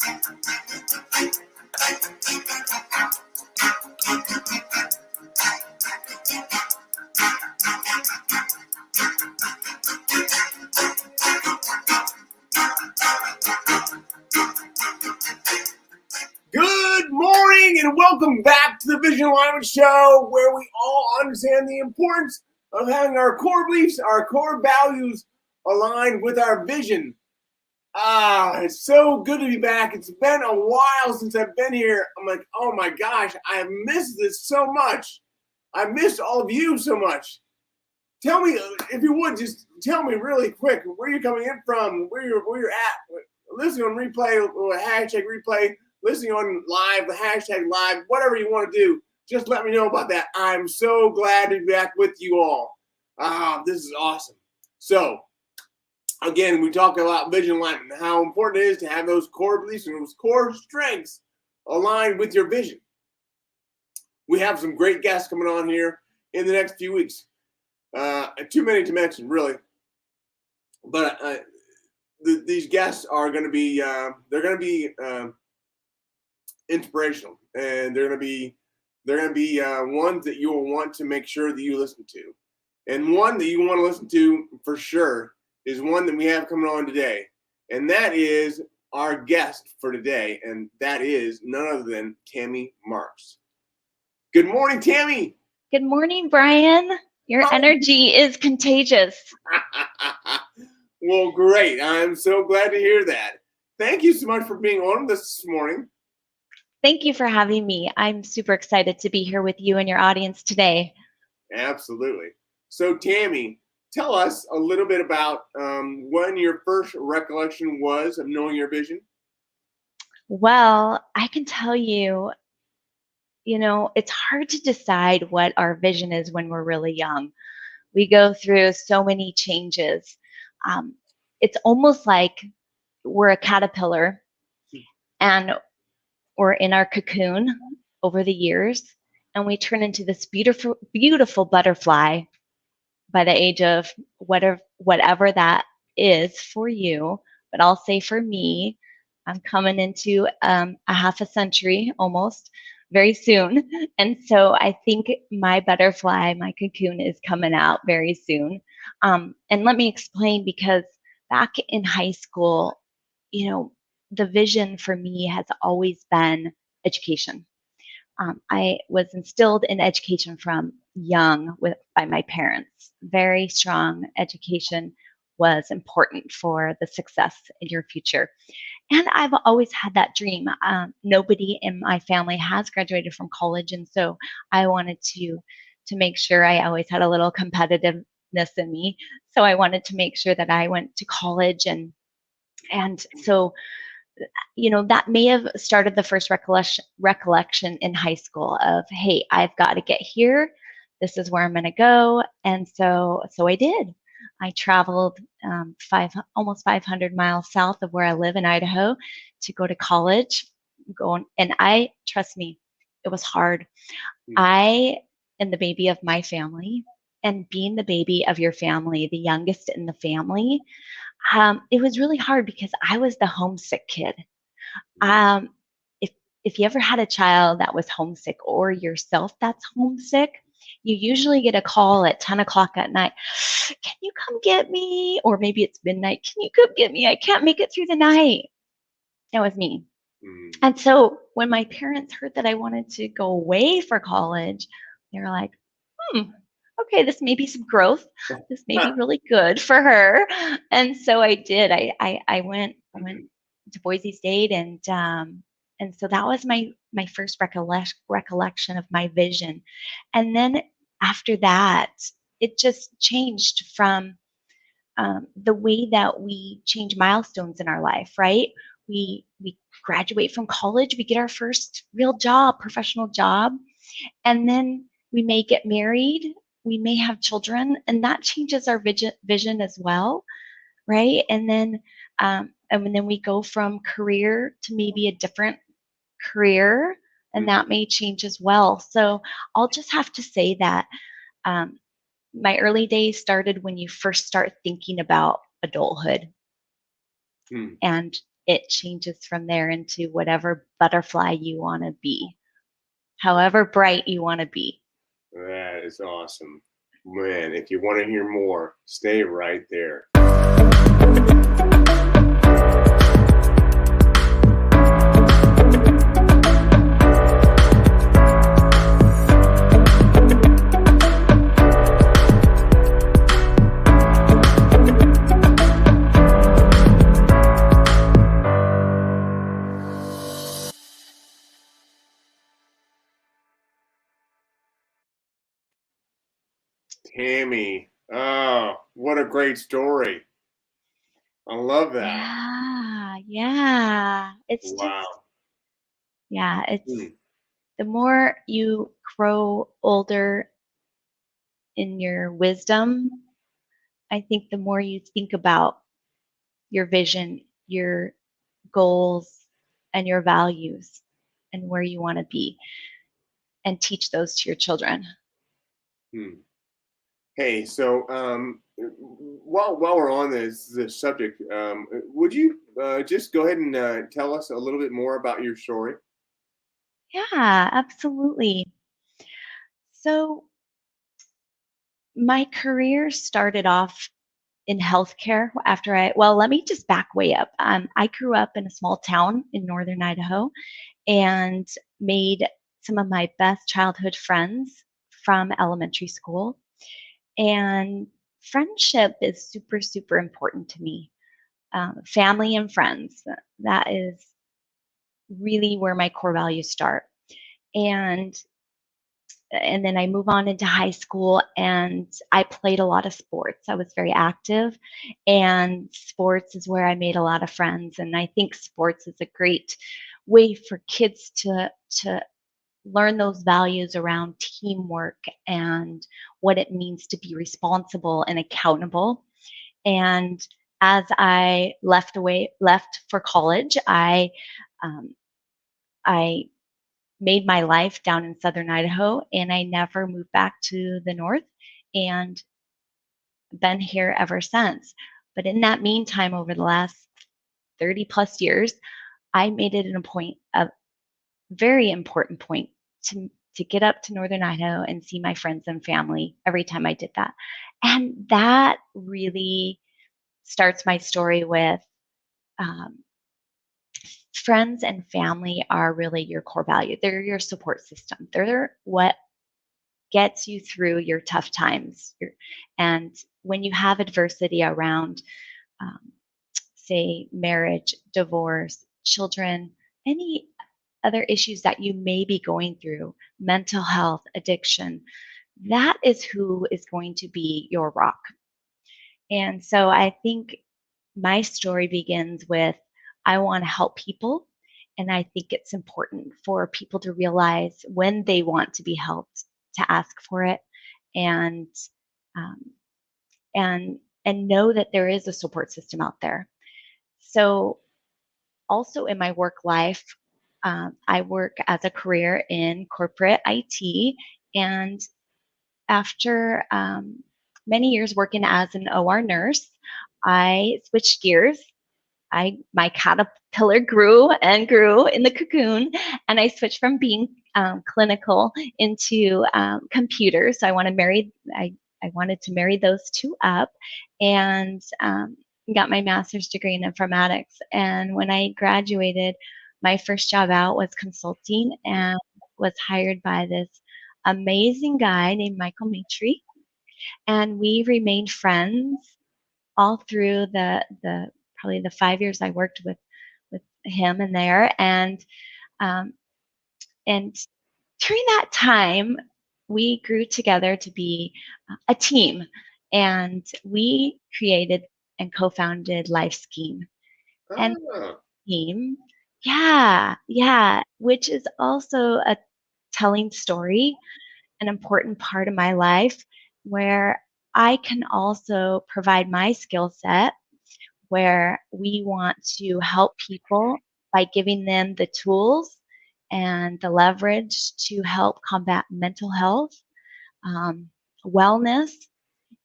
Good morning and welcome back to the Vision Alignment Show, where we all understand the importance of having our core beliefs, our core values aligned with our vision. It's so good to be back. It's been a while since I've been here. I'm like, oh my gosh, I have missed this so much. I missed all of you so much. Tell me, if you would, just tell me really quick where you're coming in from, where you're at. Listening on replay, or hashtag replay. Listening on live, the hashtag live, whatever you want to do, just let me know about that. I'm so glad to be back with you all. This is awesome. So, again, we talk about vision alignment and how important it is to have those core beliefs and those core strengths aligned with your vision. We have some great guests coming on here in the next few weeks. Too many to mention, really. But these guests are going to be, inspirational, and they're going to be ones that you will want to make sure that you listen to. And one that you want to listen to for sure is one that we have coming on today, and that is our guest for today, and that is none other than Tammi Marks. Good morning, Tammi. Good morning, Brian. Your energy is contagious. Well, great. I'm so glad to hear that. Thank you so much for being on this morning. Thank you for having me. I'm super excited to be here with you and your audience today. Absolutely. So, Tammi, tell us a little bit about when your first recollection was of knowing your vision. Well, I can tell you, it's hard to decide what our vision is when we're really young. We go through so many changes. It's almost like we're a caterpillar and we're in our cocoon over the years, and we turn into this beautiful, beautiful butterfly by the age of whatever that is for you. But I'll say for me, I'm coming into a half a century almost very soon. And so I think my butterfly, my cocoon is coming out very soon. And let me explain, because back in high school, the vision for me has always been education. I was instilled in education from young by my parents. Very strong education was important for the success in your future. And I've always had that dream. Nobody in my family has graduated from college, and so I wanted to make sure. I always had a little competitiveness in me, so I wanted to make sure that I went to college, and so that may have started the first recollection in high school of, hey, I've got to get here. This is where I'm going to go. And so I did. I traveled almost 500 miles south of where I live in Idaho to go to college. And trust me, it was hard. I am the baby of my family, and being the baby of your family, the youngest in the family, it was really hard because I was the homesick kid. If you ever had a child that was homesick, or yourself that's homesick, you usually get a call at 10 o'clock at night. Can you come get me? Or maybe it's midnight. Can you come get me? I can't make it through the night. That was me. And so when my parents heard that I wanted to go away for college, they were like, okay, this may be some growth. This may be really good for her. And so I did. I went to Boise State, and so that was my first recollection of my vision. And then after that, it just changed from the way that we change milestones in our life, right? We graduate from college, we get our first real job, professional job, and then we may get married, we may have children, and that changes our vision as well, right? And then we go from career to maybe a different career, and that may change as well. So I'll just have to say that my early days started when you first start thinking about adulthood. And it changes from there into whatever butterfly you want to be, however bright you want to be. That is awesome. Man, if you want to hear more, stay right there. Tammi, oh, what a great story. I love that. Yeah. It's Wow. just, yeah, Hmm. it's the more you grow older in your wisdom, I think the more you think about your vision, your goals, and your values, and where you want to be, and teach those to your children. Hmm. Hey, so while we're on this subject, would you just go ahead and tell us a little bit more about your story? Yeah, absolutely. So, my career started off in healthcare after well, let me just back way up. I grew up in a small town in northern Idaho and made some of my best childhood friends from elementary school. And friendship is super, super important to me. Family and friends, that is really where my core values start. And and then I move on into high school and I played a lot of sports. I was very active and sports is where I made a lot of friends, and I think sports is a great way for kids to learn those values around teamwork and what it means to be responsible and accountable. And as I left for college, um, I made my life down in southern Idaho, and I never moved back to the north, and been here ever since. But in that meantime, over the last 30 plus years, I made it a very important point to get up to northern Idaho and see my friends and family every time I did that. And that really starts my story with um, friends and family are really your core value. They're your support system. They're what gets you through your tough times. And when you have adversity around, um, say, marriage, divorce, children, any other issues that you may be going through, mental health, addiction, that is who is going to be your rock. And so I think my story begins with I want to help people. And I think it's important for people to realize when they want to be helped to ask for it and um, and know that there is a support system out there. So also in my work life, I work as a career in corporate IT, and after many years working as an OR nurse, I switched gears. My caterpillar grew and grew in the cocoon, and I switched from being clinical into computers. So I wanted to marry those two up, and got my master's degree in informatics. And when I graduated, my first job out was consulting, and was hired by this amazing guy named Michael Matry, and we remained friends all through the probably the 5 years I worked with him in there, um, and during that time we grew together to be a team, and we created and co-founded Life Scheme. And Ah, team, yeah, which is also a telling story, an important part of my life where I can also provide my skill set where we want to help people by giving them the tools and the leverage to help combat mental health, um, wellness,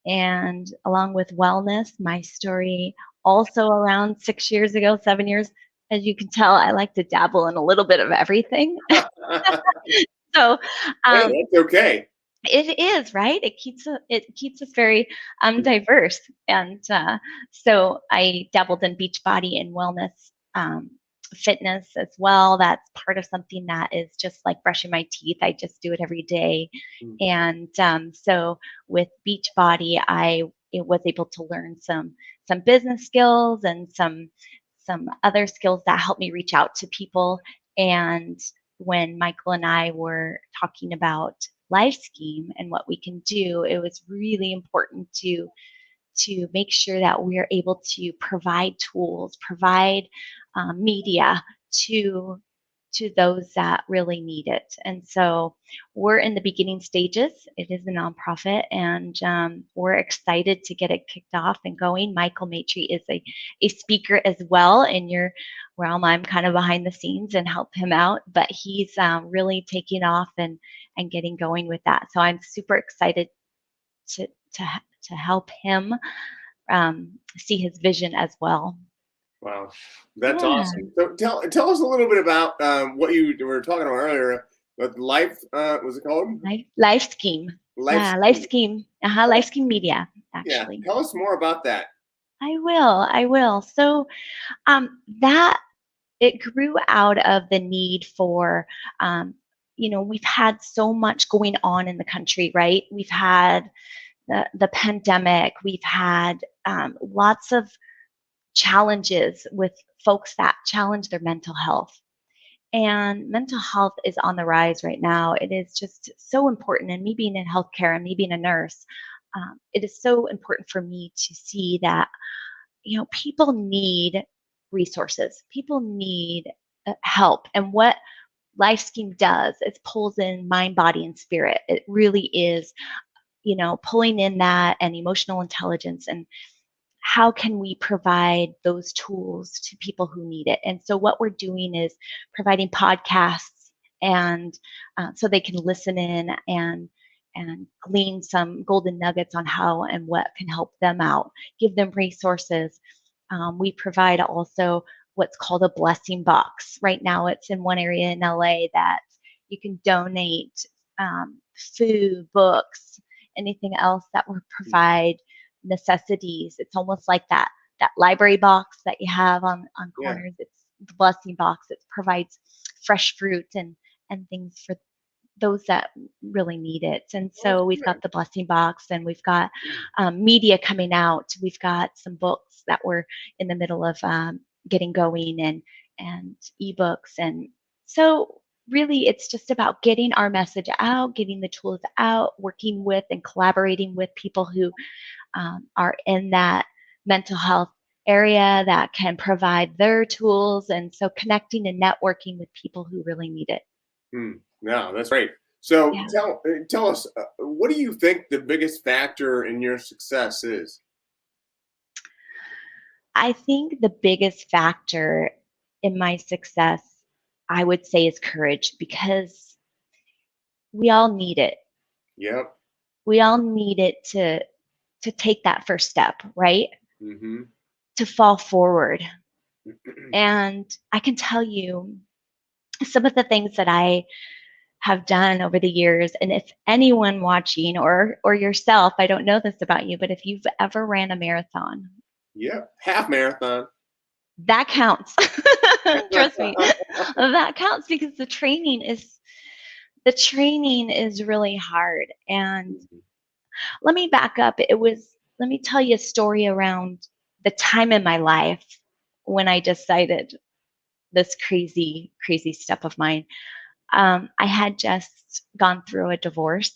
and along with wellness, my story also around 6 years ago, 7 years, as you can tell, I like to dabble in a little bit of everything. So, Hey, um, that's okay. it is, right? It keeps us very diverse, and so I dabbled in Beachbody and wellness, fitness as well. That's part of something that is just like brushing my teeth. I just do it every day, Mm. and so with Beachbody, was able to learn some business skills and some other skills that help me reach out to people. And when Michael and I were talking about life scheme and what we can do, it was really important to make sure that we're able to provide tools, provide media to to those that really need it. And so we're in the beginning stages. It is a nonprofit, and we're excited to get it kicked off and going. Michael Maitre is a speaker as well in your realm. I'm kind of behind the scenes and help him out, but he's really taking off and getting going with that. So I'm super excited to to to help him see his vision as well. Wow, that's Yeah, awesome. So tell us a little bit about what you were talking about earlier. What life was it called? life scheme. Life Yeah, life scheme. scheme. Life scheme media, Yeah, actually. tell us more about that. I will. I will. So that it grew out of the need for, we've had so much going on in the country, right? We've had the pandemic. We've had lots of challenges with folks that challenge their mental health. And mental health is on the rise right now. It is just so important. And me being in healthcare and me being a nurse, it is so important for me to see that, people need resources. People need help. And what Life Scheme does is pulls in mind, body, and spirit. It really is, pulling in that and emotional intelligence, and how can we provide those tools to people who need it? And so what we're doing is providing podcasts, and so they can listen in and glean some golden nuggets on how and what can help them out, give them resources. We provide also what's called a blessing box. Right now, it's in one area in LA that you can donate food, books, anything else that will provide necessities. It's almost like that library box that you have on Yeah. corners. It's the blessing box. It provides fresh fruit and things for those that really need it. And Oh, so we've got good. the blessing box, and we've got media coming out. We've got some books that we're in the middle of getting going, and ebooks. And so really it's just about getting our message out, getting the tools out, working with and collaborating with people who are in that mental health area that can provide their tools. And so connecting and networking with people who really need it. Hmm. Yeah, that's great. So Yeah. tell us, what do you think the biggest factor in your success is? I think the biggest factor in my success, I would say, is courage, because we all need it. Yep. We all need it to take that first step, right? Mm-hmm. To fall forward. And I can tell you some of the things that I have done over the years. And if anyone watching, or yourself, I don't know this about you, but if you've ever ran a marathon, Yep. Half marathon. that counts. Trust me, that counts, because the training is really hard. And let me back up. Let me tell you a story around the time in my life when I decided this crazy, crazy step of mine. I had just gone through a divorce.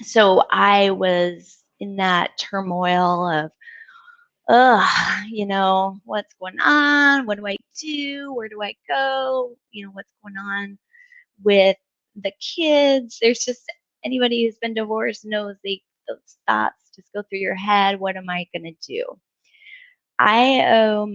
So I was in that turmoil of, what's going on? What do I do? Where do I go? What's going on with the kids? There's just, anybody who's been divorced knows those thoughts just go through your head. What am I going to do? I owe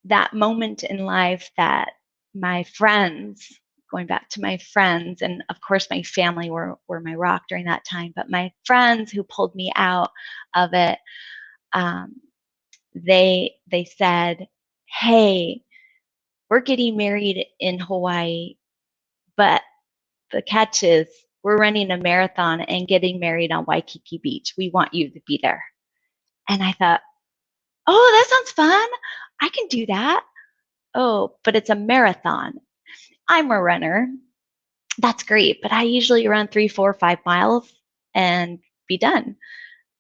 that moment in life that my friends, going back to my friends, and of course my family were my rock during that time, but my friends who pulled me out of it, um, they said, "Hey, we're getting married in Hawaii, but the catch is we're running a marathon and getting married on Waikiki Beach. We want you to be there." And I thought, "Oh, that sounds fun. I can do that." "Oh, but it's a marathon. I'm a runner." "That's great, but I usually run 3, 4, 5 miles and be done."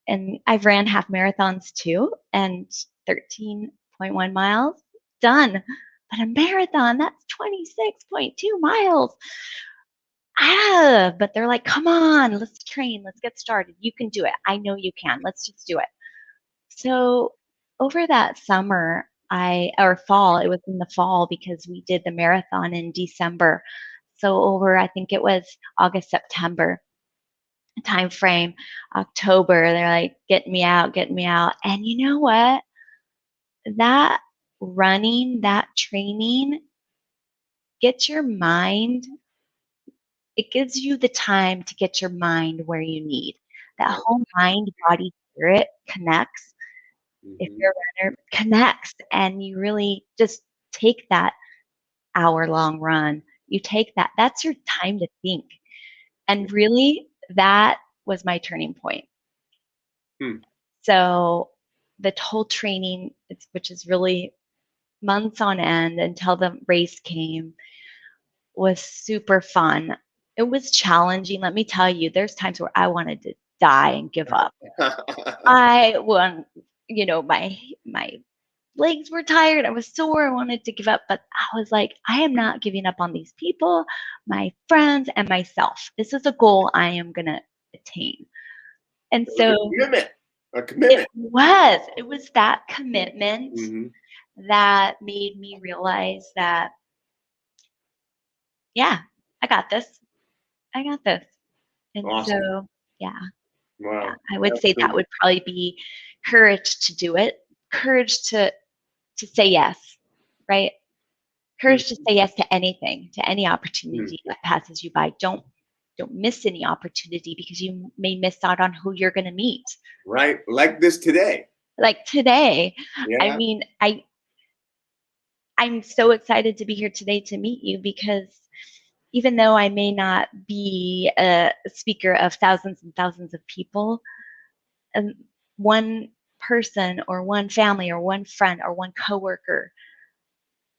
And I've ran half marathons too, and 13.1 miles, done. But a marathon, that's 26.2 miles. But they're like, "Come on, let's train, let's get started. You can do it. I know you can. Let's just do it." So over that summer, or fall, it was in the fall because we did the marathon in December. So over, I think it was August, September time frame, October, they're like, "Get me out, get me out." And you know what? That running, that training gets your mind, it gives you the time to get your mind where you need. That Right. whole mind, body, spirit connects. If Mm-hmm. you're a runner, connects, and you really just take that hour-long run. You take that. That's your time to think. And really, that was my turning point. Hmm. So the whole training, which is really months on end until the race came, was super fun. It was challenging. Let me tell you, there's times where I wanted to die and give up. I won, my legs were tired. I was sore. I wanted to give up, but I was like, I am not giving up on these people, my friends, and myself. This is a goal I am going to attain. And so A commitment. it was that commitment Mm-hmm. that made me realize that, yeah, I got this. I got this. And Awesome. so, yeah, yeah, Wow. I would That's say that cool. would probably be courage to do it, courage to say yes, right? Courage to say yes to anything, to any Mm-hmm. opportunity that passes you by. Don't miss any opportunity because you may miss out on who you're going to meet. Right. Like this today. Like today, I Yeah. mean, I'm so excited to be here today to meet you because even though I may not be a speaker of thousands and thousands of people, um, one person or one family or one friend or one coworker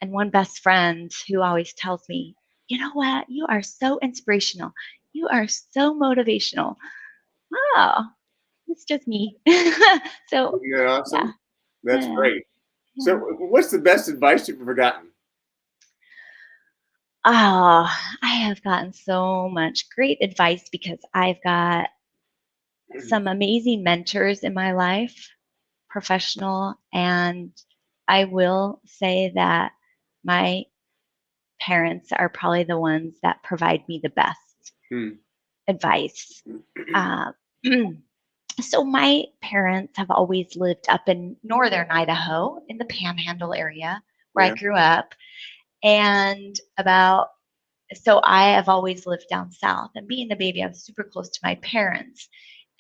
and one best friend who always tells me, "You know what? You are so inspirational. You are so motivational." Oh, it's just me. So, Isn't that yeah, awesome? That's yeah, great. So, yeah. what's the best advice you've ever gotten? Oh, I have gotten so much great advice because I've got some amazing mentors in my life, professional, and I will say that my parents are probably the ones that provide me the best Hmm. advice. Uh, so my parents have always lived up in northern Idaho in the Panhandle area where I Yeah. grew up, and so I have always lived down south. And being the baby, I was super close to my parents.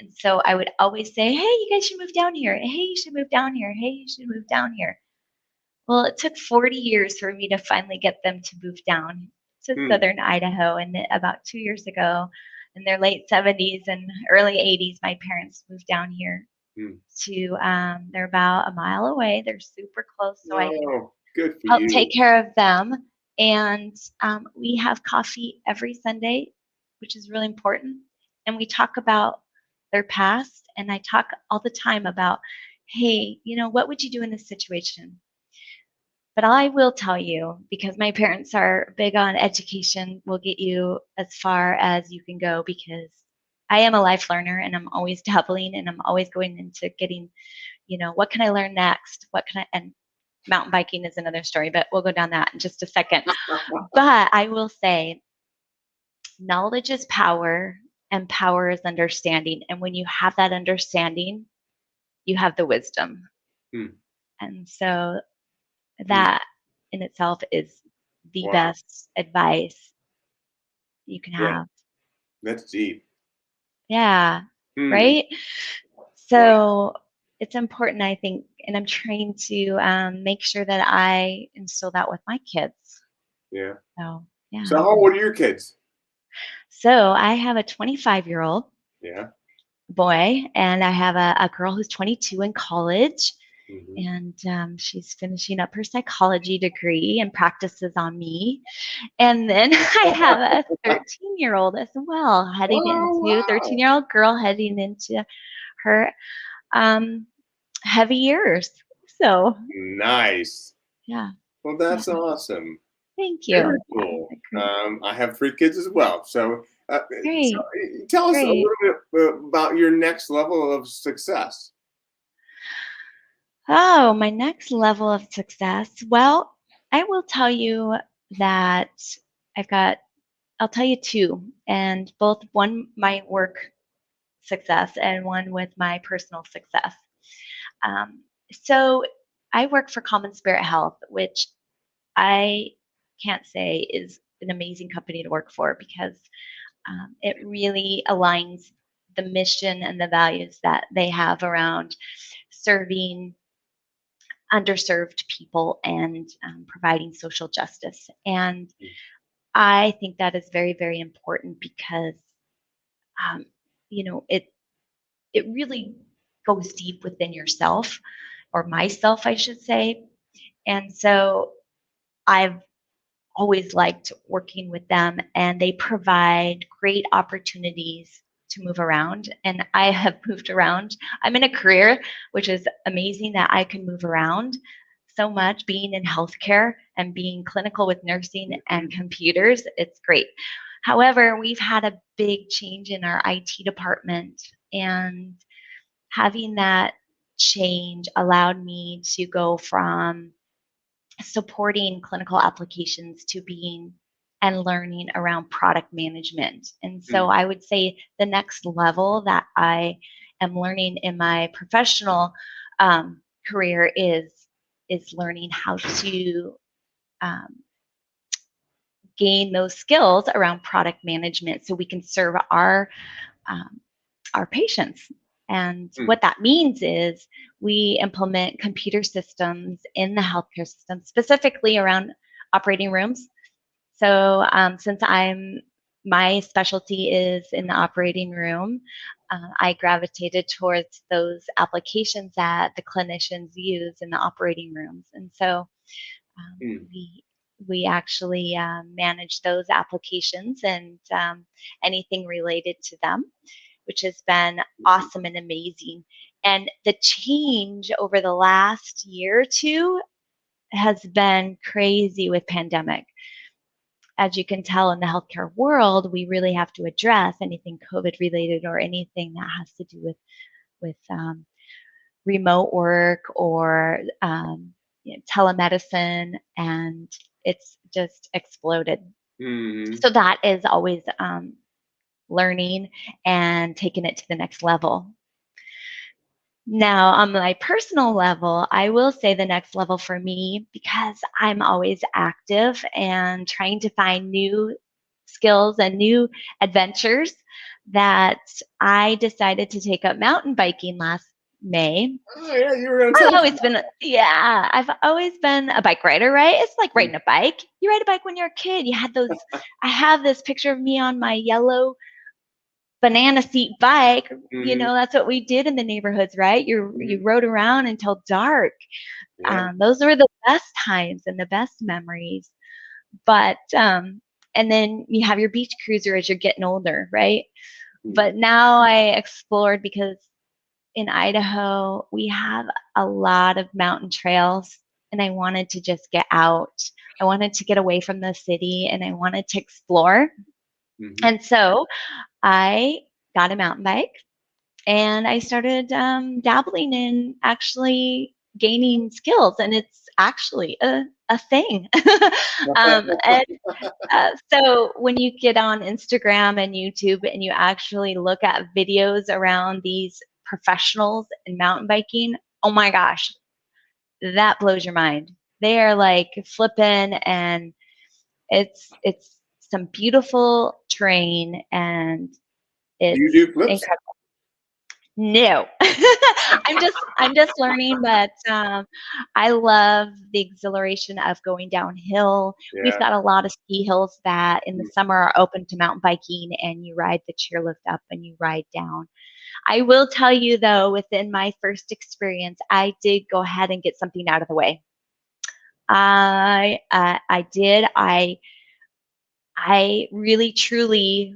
And so I would always say, "Hey, you guys should move down here. Hey, you should move down here. Hey, you should move down here." Well, it took 40 years for me to finally get them to move down to Hmm. southern Idaho. And about 2 years ago, in their late 70s and early 80s, my parents moved down here Hmm. they're about a mile away. They're super close, so I can Oh, good for help take you. care of them. And we have coffee every Sunday, which is really important. And we talk about their past. And I talk all the time about, hey, what would you do in this situation? But I will tell you, because my parents are big on education, will get you as far as you can go because I am a life learner and I'm always dabbling and I'm always going into getting, what can I learn next? And mountain biking is another story, but we'll go down that in just a second. But I will say knowledge is power and power is understanding. And when you have that understanding, you have the wisdom. Hmm. And so Hmm. that in itself is the Wow. best advice you can Yeah, have. that's deep. Yeah, Hmm. right? Wow. So it's important, I think, and I'm trying to make sure that I instill that with my kids. Yeah. So, So yeah. how old are your kids? So I have a 25-year-old Yeah. boy, and I have a girl who's 22 in college, Hmm. and she's finishing up her psychology degree and practices on me. And then I have a 13-year-old as well, Oh, wow. 13-year-old girl heading into her um, heavy years. So, Nice. yeah, Well, yeah. that's awesome. Thank Very you. Yeah, cool. great, I have 3 kids as well. So great, tell us a great. little bit about your next level of success. Oh, my next level of success. Well, I will tell you that I've got, I'll tell you two, and both one my work success and one with my personal success. Um, so I work for CommonSpirit Health, which I can't say is an amazing company to work for because it really aligns the mission and the values that they have around serving underserved people and providing social justice. And I think that is very, very important because, um, it really goes deep within yourself or myself, I should say. And so I've always liked working with them, and they provide great opportunities to move around. And I have moved around. I'm in a career which is amazing that I can move around so much, being in healthcare and being clinical with nursing and computers. It's great. However, we've had a big change in our IT department, and having that change allowed me to go from supporting clinical applications to being and learning around product management. And so Mm. I would say the next level that I am learning in my professional career is learning how to um, gain those skills around product management so we can serve um, our patients. And Mm. what that means is we implement computer systems in the healthcare system, specifically around operating rooms. So since my specialty is in the operating room, I gravitated towards those applications that the clinicians use in the operating rooms. And so um, Mm. we we actually manage those applications and anything related to them, which has been awesome and amazing. And the change over the last year or two has been crazy with pandemic. As you can tell in the healthcare world, we really have to address anything COVID related or anything that has to do with remote work or telemedicine, and it's just exploded. Mm. So that is always learning and taking it to the next level. Now, on my personal level, I will say the next level for me, because I'm always active and trying to find new skills and new adventures, that I decided to take up mountain biking last May. Oh, yeah, you were going to tell us. I've always been a bike rider, right? It's like Mm. riding a bike. You ride a bike when you're a kid. You had those, I have this picture of me on my yellow banana seat bike. Mhm. That's what we did in the neighborhoods, right? You rode around until dark. Yeah. Those were the best times and the best memories. But and then you have your beach cruiser as you're getting older, right? Mm. But now I explored because in Idaho we have a lot of mountain trails, and I wanted to just get out. I wanted to get away from the city, and I wanted to explore. Mhm. And so I got a mountain bike, and I started dabbling in actually gaining skills, and it's actually a thing. And so when you get on Instagram and YouTube and you actually look at videos around these professionals in mountain biking, oh my gosh, that blows your mind. They are like flipping, and it's some beautiful terrain, and Do you it's do flips? incredible. No, I'm just learning, but I love the exhilaration of going downhill. We've Yeah. got a lot of ski hills that in the summer are open to mountain biking, and you ride the chairlift up and you ride down. I will tell you though, within my first experience, I did go ahead and get something out of the way. I did. I really truly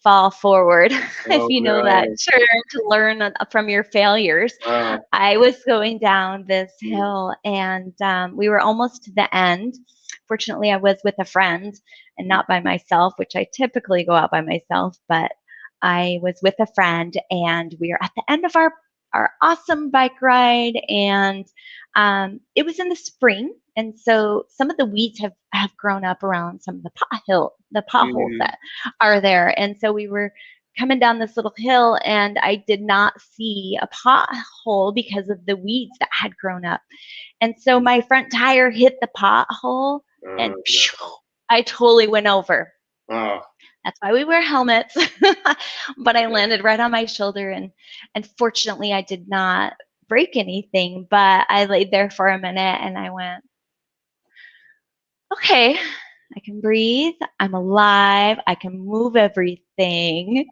fall forward, if Oh you know that no. term, to learn from your failures. Wow. I was going down this hill and we were almost to the end. Fortunately, I was with a friend and not by myself, which I typically go out by myself, but I was with a friend and we were at the end of our awesome bike ride. And it was in the spring. And so some of the weeds have grown up around some of the potholes Mhm. that are there. And so we were coming down this little hill and I did not see a pothole because of the weeds that had grown up. And so my front tire hit the pothole and Oh phew, no. I totally went over. Oh. That's why we wear helmets. But I landed right on my shoulder and fortunately I did not break anything, but I laid there for a minute and I went, okay, I can breathe. I'm alive. I can move everything.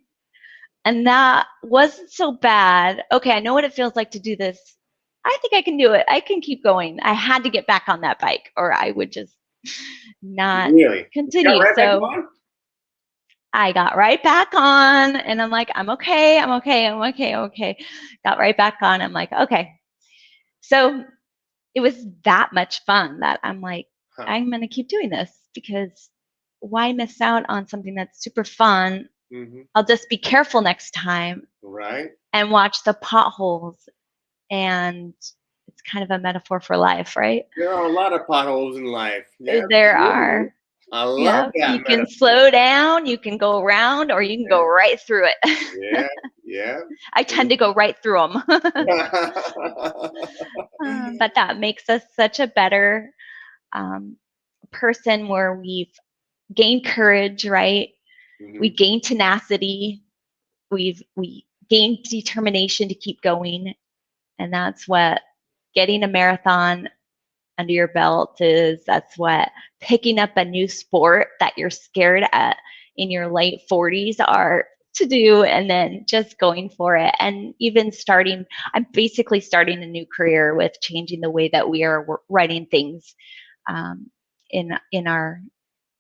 And that wasn't so bad. Okay, I know what it feels like to do this. I think I can do it. I can keep going. I had to get back on that bike or I would just not Really? You got continue. right back So on? I got right back on and I'm like, I'm okay. I'm okay. I'm okay. I'm okay. Got right back on. I'm like, okay. So it was that much fun that I'm like, Huh. I'm going to keep doing this because why miss out on something that's super fun? Hmm. I'll just be careful next time Right. and watch the potholes. And it's kind of a metaphor for life, right? There are a lot of potholes in life. Yeah, There absolutely. are. I love Yep. that You can metaphor. slow down, you can go around, or you can go right through it. Yeah. Yeah. I tend to go right through them. But that makes us such a better um, person where we've gained courage, right? We Hmm. gained tenacity. We gained determination to keep going. And that's what getting a marathon under your belt is. That's what picking up a new sport that you're scared at in your late 40s are to do, and then just going for it. And even I'm basically starting a new career with changing the way that we are writing things um, in our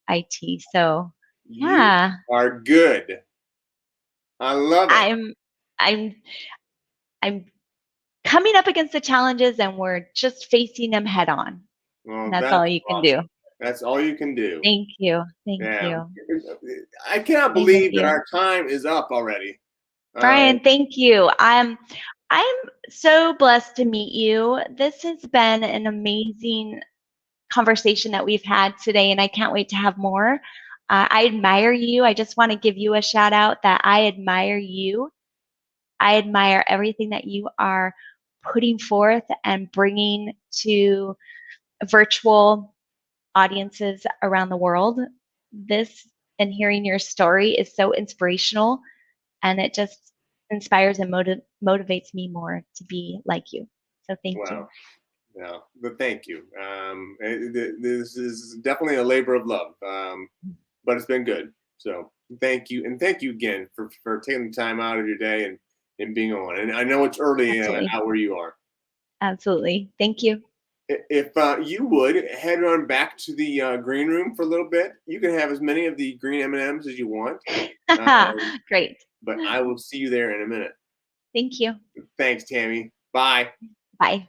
IT. So You yeah, are good. I love it. I'm I'm I'm coming up against the challenges and we're just facing them head on. And Well, that's that's all you can do. awesome. That's all you can do. Thank you. Thank Yeah. you. I cannot Same with believe that you. our time is up already. Brian, thank you. I'm so blessed to meet you. This has been an amazing conversation that we've had today, and I can't wait to have more. I admire you. I just want to give you a shout out that I admire you. I admire everything that you are putting forth and bringing to virtual audiences around the world. This and hearing your story is so inspirational and it just inspires and motivates me more to be like you. So thank you. Wow. No, but thank you. This is definitely a labor of love, but it's been good. So thank you, and thank you again for taking the time out of your day and being on. And I know it's early Absolutely. out where you are. Absolutely. Thank you. If you would head on back to the green room for a little bit, you can have as many of the green M&Ms as you want. Um, Great. but I will see you there in a minute. Thank you. Thanks, Tammy. Bye. Bye.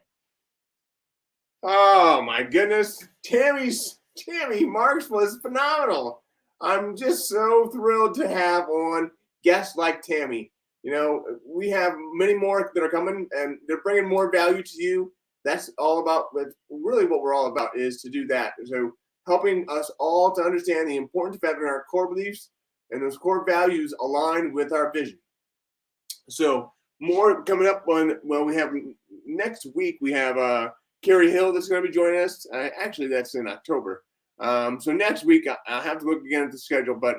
Oh my goodness, Tammy Marks was phenomenal. I'm just so thrilled to have on guests like Tammy. You know, we have many more that are coming, and they're bringing more value to you. That's all about. Really, what we're all about is to do that. So, helping us all to understand the importance of having our core beliefs and those core values aligned with our vision. So, more coming up on. Well, we have next week. We have Carrie Hill that's going to be joining us. Actually, that's in October. So next week, I'll have to look again at the schedule, but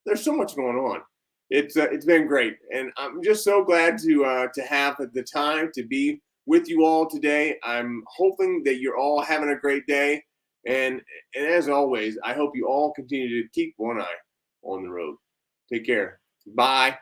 there's so much going on. It's been great, and I'm just so glad to have the time to be with you all today. I'm hoping that you're all having a great day, and as always, I hope you all continue to keep one eye on the road. Take care. Bye.